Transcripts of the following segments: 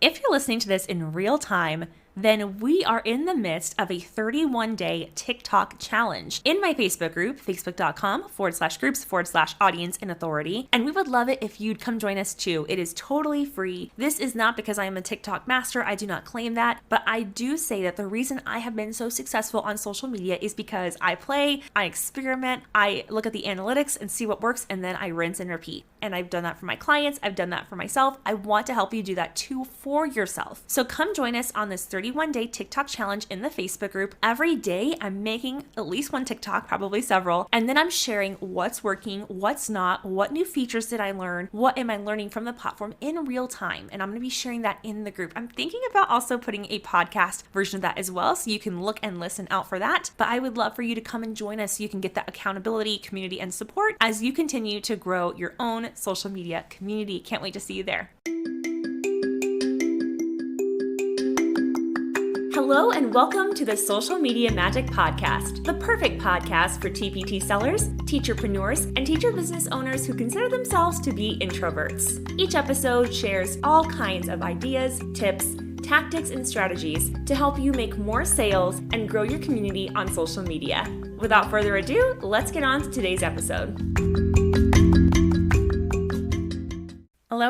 If you're listening to this in real time, then we are in the midst of a 31-day TikTok challenge in my Facebook group, facebook.com/groups/audience and authority. And we would love it if you'd come join us too. It is totally free. This is not because I am a TikTok master. I do not claim that, but I do say that the reason I have been so successful on social media is because I play, I experiment, I look at the analytics and see what works, and then I rinse and repeat. And I've done that for my clients. I've done that for myself. I want to help you do that too for yourself. So come join us on this 31-day TikTok challenge in the Facebook group. Every day I'm making at least one TikTok, probably several, and then I'm sharing what's working, what's not, what new features did I learn, what am I learning from the platform in real time, and I'm going to be sharing that in the group. I'm thinking about also putting a podcast version of that as well, so you can look and listen out for that. But I would love for you to come and join us so you can get that accountability, community, and support as you continue to grow your own social media community. Can't wait to see you there. Hello and welcome to the Social Media Magic Podcast, the perfect podcast for TPT sellers, teacherpreneurs, and teacher business owners who consider themselves to be introverts. Each episode shares all kinds of ideas, tips, tactics, and strategies to help you make more sales and grow your community on social media. Without further ado, let's get on to today's episode.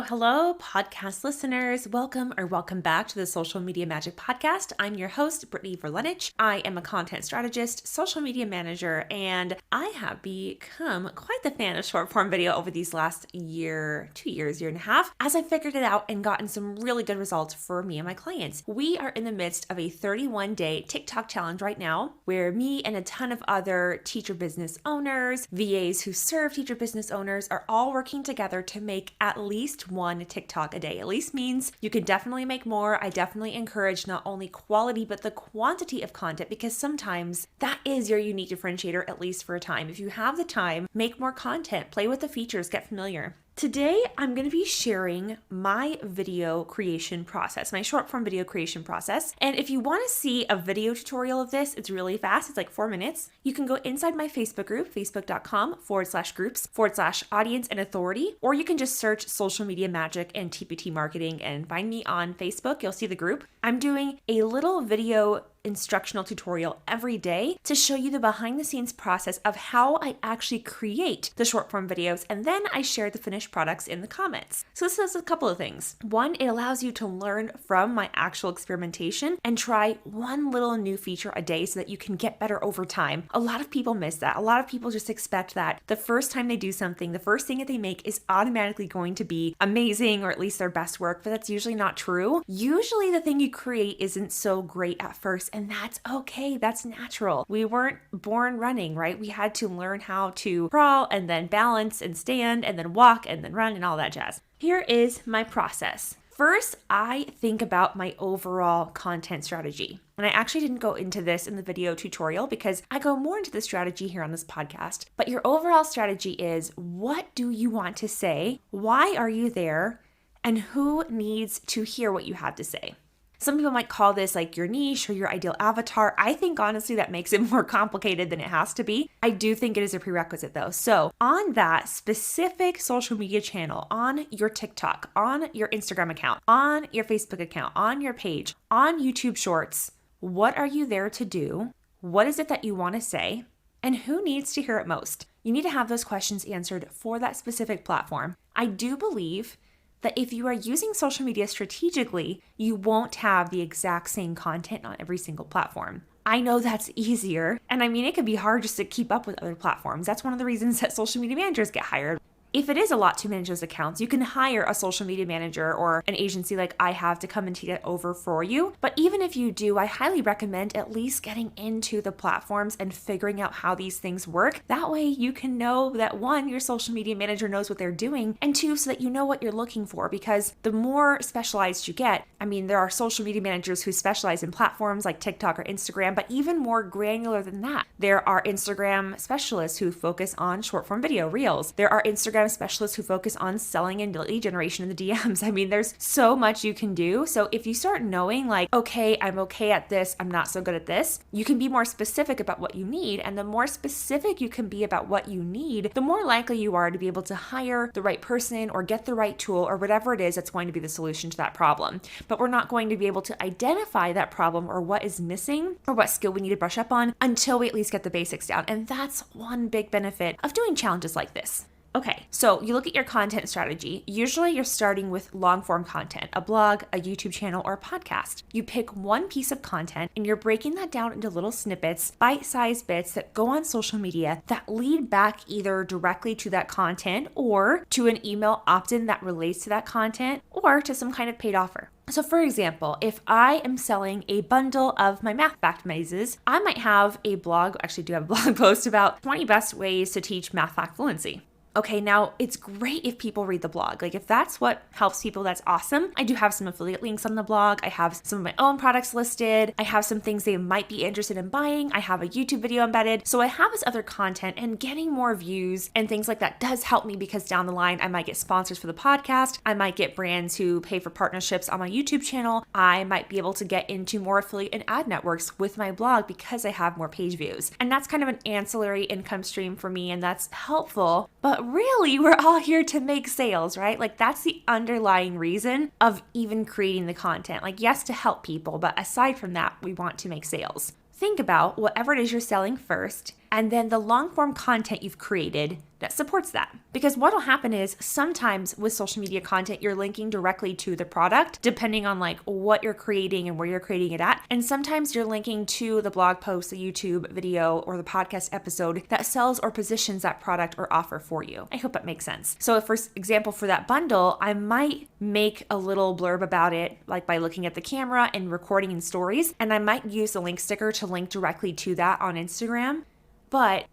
Hello, podcast listeners. Welcome back to the Social Media Magic Podcast. I'm your host, Brittany Verlenich. I am a content strategist, social media manager, and I have become quite the fan of short form video over these last year and a half, as I figured it out and gotten some really good results for me and my clients. We are in the midst of a 31-day TikTok challenge right now, where me and a ton of other teacher business owners, VAs who serve teacher business owners, are all working together to make at least one TikTok a day. At least means you can definitely make more. I definitely encourage not only quality, but the quantity of content, because sometimes that is your unique differentiator, at least for a time. If you have the time, make more content, play with the features, get familiar. Today, I'm going to be sharing my video creation process, my short form video creation process. And if you want to see a video tutorial of this, it's really fast. It's like 4 minutes. You can go inside my Facebook group, facebook.com/groups/audience and authority, or you can just search Social Media Magic and TPT Marketing and find me on Facebook. You'll see the group. I'm doing a little video instructional tutorial every day to show you the behind the scenes process of how I actually create the short form videos, and then I share the finished products in the comments. So this does a couple of things. One, it allows you to learn from my actual experimentation and try one little new feature a day so that you can get better over time. A lot of people miss that. A lot of people just expect that the first time they do something, the first thing that they make is automatically going to be amazing, or at least their best work, but that's usually not true. Usually the thing you create isn't so great at first, and that's okay. That's natural. We weren't born running, right? We had to learn how to crawl and then balance and stand and then walk and then run and all that jazz. Here is my process. First, I think about my overall content strategy. And I actually didn't go into this in the video tutorial because I go more into the strategy here on this podcast. But your overall strategy is, what do you want to say? Why are you there? And who needs to hear what you have to say? Some people might call this like your niche or your ideal avatar. I think honestly that makes it more complicated than it has to be. I do think it is a prerequisite though. So on that specific social media channel, on your TikTok, on your Instagram account, on your Facebook account, on your page, on YouTube Shorts, what are you there to do? What is it that you want to say? And who needs to hear it most? You need to have those questions answered for that specific platform. I do believe that if you are using social media strategically, you won't have the exact same content on every single platform. I know that's easier. And I mean, it can be hard just to keep up with other platforms. That's one of the reasons that social media managers get hired. If it is a lot to manage those accounts, you can hire a social media manager or an agency like I have to come and take it over for you. But even if you do, I highly recommend at least getting into the platforms and figuring out how these things work. That way you can know that one, your social media manager knows what they're doing, and two, so that you know what you're looking for. Because the more specialized you get, I mean, there are social media managers who specialize in platforms like TikTok or Instagram, but even more granular than that, there are Instagram specialists who focus on short form video, Reels. There are Instagram Instagram specialists who focus on selling and lead generation in the DMs. I mean, there's so much you can do. So if you start knowing like, okay, I'm okay at this, I'm not so good at this, you can be more specific about what you need. And the more specific you can be about what you need, the more likely you are to be able to hire the right person or get the right tool or whatever it is that's going to be the solution to that problem. But we're not going to be able to identify that problem or what is missing or what skill we need to brush up on until we at least get the basics down. And that's one big benefit of doing challenges like this. Okay, so you look at your content strategy. Usually you're starting with long form content, a blog, a YouTube channel, or a podcast. You pick one piece of content and you're breaking that down into little snippets, bite-sized bits that go on social media that lead back either directly to that content or to an email opt-in that relates to that content or to some kind of paid offer. So for example, if I am selling a bundle of my math fact mazes, I might have a blog, actually do have a blog post about 20 best ways to teach math fact fluency. Okay, now it's great if people read the blog. Like if that's what helps people, that's awesome. I do have some affiliate links on the blog. I have some of my own products listed. I have some things they might be interested in buying. I have a YouTube video embedded. So I have this other content, and getting more views and things like that does help me because down the line, I might get sponsors for the podcast. I might get brands who pay for partnerships on my YouTube channel. I might be able to get into more affiliate and ad networks with my blog because I have more page views. And that's kind of an ancillary income stream for me, and that's helpful. But really, we're all here to make sales, right? Like that's the underlying reason of even creating the content. Like yes, to help people, but aside from that, we want to make sales. Think about whatever it is you're selling first, and then the long form content you've created that supports that. Because what'll happen is sometimes with social media content, you're linking directly to the product, depending on like what you're creating and where you're creating it at. And sometimes you're linking to the blog post, the YouTube video, or the podcast episode that sells or positions that product or offer for you. I hope that makes sense. So for example, for that bundle, I might make a little blurb about it, like by looking at the camera and recording in stories. And I might use the link sticker to link directly to that on Instagram. But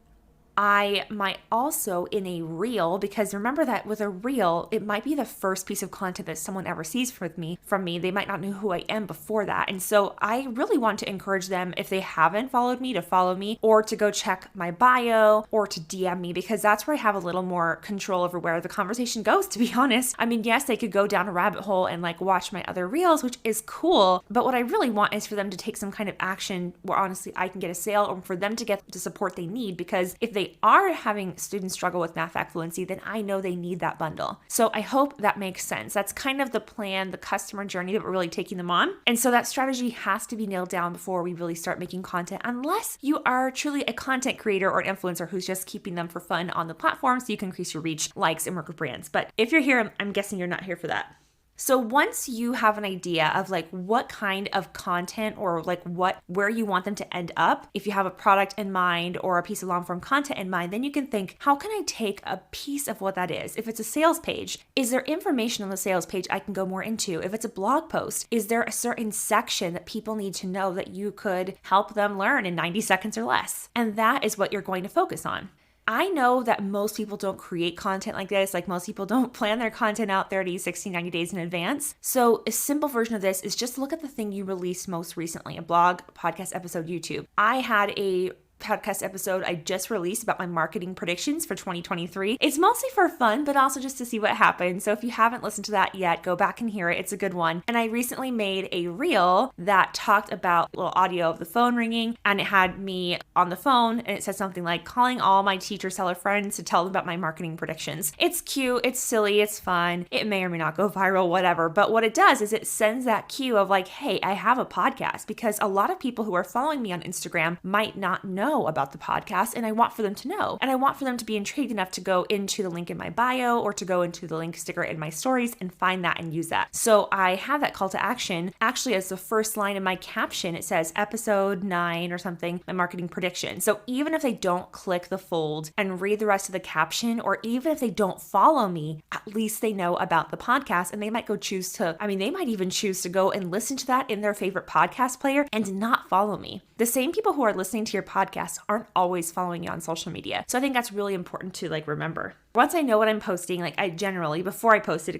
I might also in a reel, because remember that with a reel, it might be the first piece of content that someone ever sees from me. They might not know who I am before that. And so I really want to encourage them, if they haven't followed me, to follow me or to go check my bio or to DM me, because that's where I have a little more control over where the conversation goes, to be honest. I mean, yes, they could go down a rabbit hole and like watch my other reels, which is cool. But what I really want is for them to take some kind of action where honestly I can get a sale, or for them to get the support they need, because if they are having students struggle with math fact fluency, then I know they need that bundle. So I hope that makes sense. That's kind of the plan, the customer journey that we're really taking them on. And so that strategy has to be nailed down before we really start making content, unless you are truly a content creator or an influencer who's just keeping them for fun on the platform so you can increase your reach, likes, and work with brands. But if you're here, I'm guessing you're not here for that. So once you have an idea of like what kind of content or like where you want them to end up, if you have a product in mind or a piece of long form content in mind, then you can think, how can I take a piece of what that is? If it's a sales page, is there information on the sales page I can go more into? If it's a blog post, is there a certain section that people need to know that you could help them learn in 90 seconds or less? And that is what you're going to focus on. I know that most people don't create content like this. Like most people don't plan their content out 30, 60, 90 days in advance. So a simple version of this is just look at the thing you released most recently, a blog, podcast episode, YouTube. I had a podcast episode I just released about my marketing predictions for 2023. It's mostly for fun, but also just to see what happens. So if you haven't listened to that yet, go back and hear it. It's a good one. And I recently made a reel that talked about a little audio of the phone ringing, and it had me on the phone, and it said something like calling all my teacher seller friends to tell them about my marketing predictions. It's cute, it's silly, it's fun. It may or may not go viral, whatever. But what it does is it sends that cue of like, hey, I have a podcast, because a lot of people who are following me on Instagram might not know about the podcast, and I want for them to know. And I want for them to be intrigued enough to go into the link in my bio or to go into the link sticker in my stories and find that and use that. So I have that call to action. Actually, as the first line in my caption, it says episode 9 or something, my marketing prediction. So even if they don't click the fold and read the rest of the caption, or even if they don't follow me, at least they know about the podcast, and they might they might even choose to go and listen to that in their favorite podcast player and not follow me. The same people who are listening to your podcast aren't always following you on social media. So I think that's really important to remember. once I know what I'm posting, like I generally, before I post it,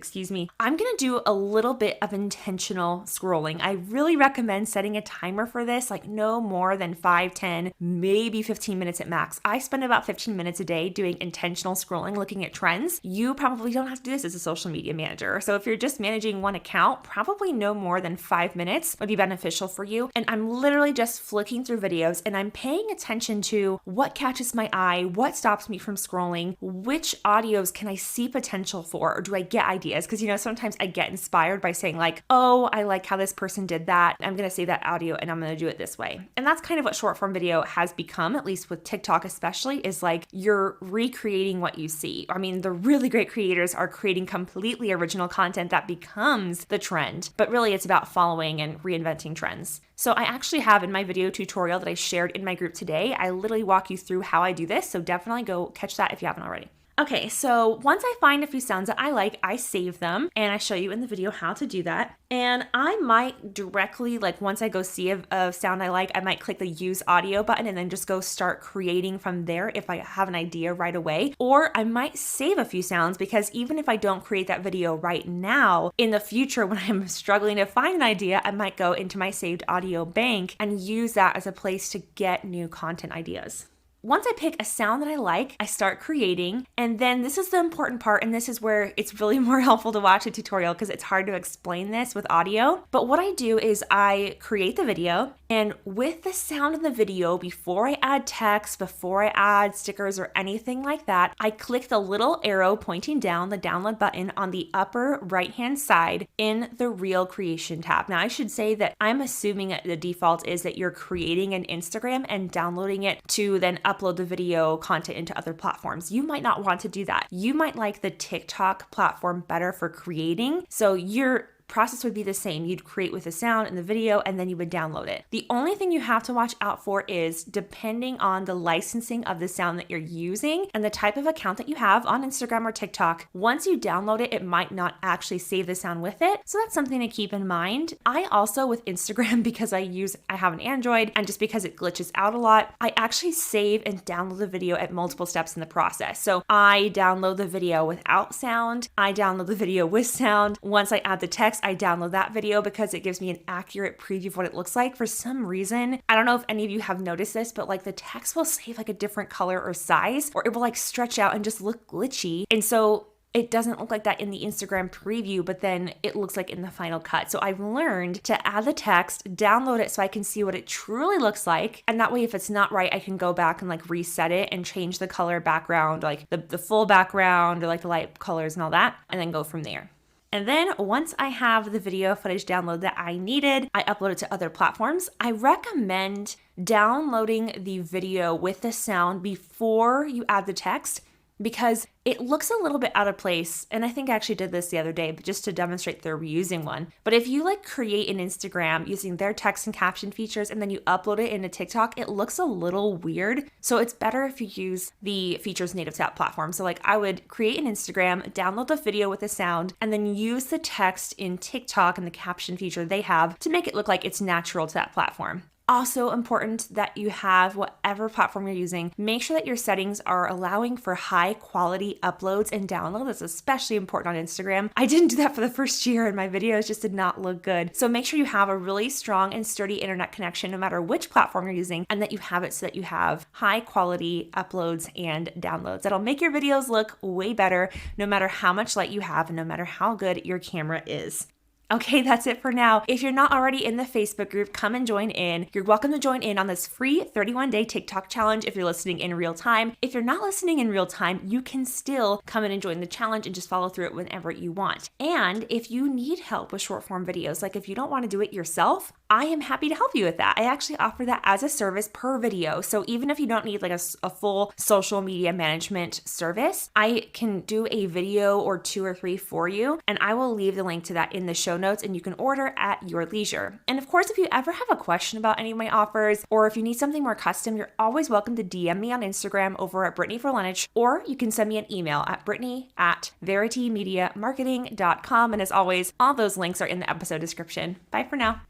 I'm going to do a little bit of intentional scrolling. I really recommend setting a timer for this, like no more than 5, 10, maybe 15 minutes at max. I spend about 15 minutes a day doing intentional scrolling, looking at trends. You probably don't have to do this as a social media manager. So if you're just managing one account, probably no more than 5 minutes would be beneficial for you. And I'm literally just flicking through videos and I'm paying attention to what catches my eye, what stops me from scrolling, which audios can I see potential for, or do I get ideas? Because, sometimes I get inspired by saying like, oh, I like how this person did that. I'm going to save that audio and I'm going to do it this way. And that's kind of what short form video has become, at least with TikTok especially, is like you're recreating what you see. I mean, the really great creators are creating completely original content that becomes the trend, but really it's about following and reinventing trends. So I actually have in my video tutorial that I shared in my group today, I literally walk you through how I do this. So definitely go catch that if you haven't already. Okay, so once I find a few sounds that I like, I save them and I show you in the video how to do that. And I might directly, like once I go see a sound I like, I might click the use audio button and then just go start creating from there if I have an idea right away. Or I might save a few sounds because even if I don't create that video right now, in the future when I'm struggling to find an idea, I might go into my saved audio bank and use that as a place to get new content ideas. Once I pick a sound that I like, I start creating, and then this is the important part, and this is where it's really more helpful to watch a tutorial because it's hard to explain this with audio. But what I do is I create the video, and with the sound of the video, before I add text, before I add stickers or anything like that, I click the little arrow pointing down, the download button on the upper right-hand side in the Reel Creation tab. Now, I should say that I'm assuming that the default is that you're creating an Instagram and downloading it to then upload the video content into other platforms. You might not want to do that. You might like the TikTok platform better for creating. So your process would be the same. You'd create with the sound and the video, and then you would download it. The only thing you have to watch out for is depending on the licensing of the sound that you're using and the type of account that you have on Instagram or TikTok. Once you download it, it might not actually save the sound with it. So that's something to keep in mind. I also, with Instagram, because I have an Android and just because it glitches out a lot, I actually save and download the video at multiple steps in the process. So I download the video without sound. I download the video with sound. Once I add the text, I download that video because it gives me an accurate preview of what it looks like. For some reason, I don't know if any of you have noticed this, but like the text will save like a different color or size, or it will like stretch out and just look glitchy. And so it doesn't look like that in the Instagram preview, but then it looks like in the final cut. So I've learned to add the text, download it so I can see what it truly looks like. And that way, if it's not right, I can go back and like reset it and change the color background, like the full background or like the light colors and all that, and then go from there. And then once I have the video footage download that I needed, I upload it to other platforms. I recommend downloading the video with the sound before you add the text because it looks a little bit out of place. And I think I actually did this the other day, but just to demonstrate they're reusing one. But if you like create an Instagram using their text and caption features and then you upload it into TikTok, it looks a little weird. So it's better if you use the features native to that platform. So like I would create an Instagram, download the video with the sound, and then use the text in TikTok and the caption feature they have to make it look like it's natural to that platform. Also important that you have whatever platform you're using, make sure that your settings are allowing for high quality uploads and downloads. That's especially important on Instagram. I didn't do that for the first year and my videos just did not look good. So make sure you have a really strong and sturdy internet connection no matter which platform you're using, and that you have it so that you have high quality uploads and downloads. That'll make your videos look way better no matter how much light you have and no matter how good your camera is. Okay, that's it for now. If you're not already in the Facebook group, come and join in. You're welcome to join in on this free 31-day TikTok challenge if you're listening in real time. If you're not listening in real time, you can still come in and join the challenge and just follow through it whenever you want. And if you need help with short form videos, like if you don't want to do it yourself, I am happy to help you with that. I actually offer that as a service per video. So even if you don't need like a full social media management service, I can do a video or 2 or 3 for you. And I will leave the link to that in the show notes and you can order at your leisure. And of course, if you ever have a question about any of my offers, or if you need something more custom, you're always welcome to DM me on Instagram over at Brittany for Lunch, or you can send me an email at brittany@veritymediamarketing.com. And as always, all those links are in the episode description. Bye for now.